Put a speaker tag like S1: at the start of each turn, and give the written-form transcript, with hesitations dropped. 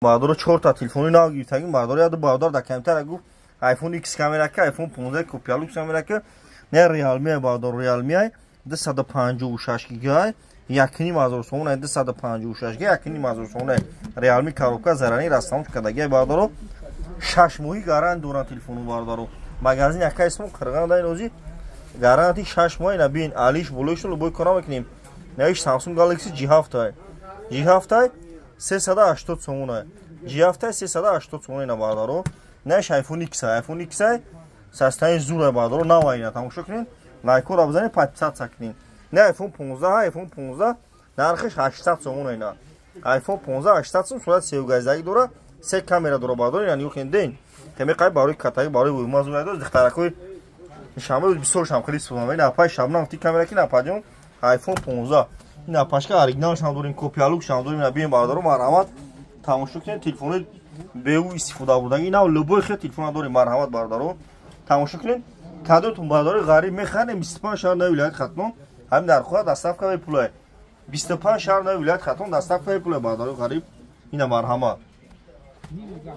S1: бардоро 4 та телефони нав гирифтагим бардоро яду бардор да камтар гуфт iPhone X камера ка iPhone 15 копиялук камера ка не Realme бардор Realme 256 гигай 1.5 сомон 256 гигай 1.5 сомон Realme коробка зарани расамш кадаги бардоро 6 моҳи гарант дорад телефону бардоро магазин яка исмо қирған дай рози гаранти 6 моҳи набин алиш болошно любой кора мекунем наиш Samsung Galaxy G7 G7 380 сомон G7 380 сомон на бардоро наиш iPhone X састаи зура бардоро навайна тамошо кунед лайкор абзани 500 сакнин не iPhone 15 нархиш 800 сомон айна iPhone 15 800 сом сурат севгаздагӣ дора се камера дора бардор яъни юхенден каме қай барои катаги барои мазмуна дор дихтаракои шамбе бисёр шамхали сумаме на пай шабнам ти камера ки на падем iPhone 15 ина пашка оригинал шам дорим копиялук шам дорим на бием бардоро марҳамат тамошо кунед телефони беу истифода бурдаги ина любой хел телефон дорим марҳамат бардоро тамошо кунед кадотун бардори ғариб механем 25 шаҳр на вилоят хатнон ҳамин дар худ доставка пулай 25 шаҳр на вилоят хатнон доставка пулай бардори ғариб ина марҳамат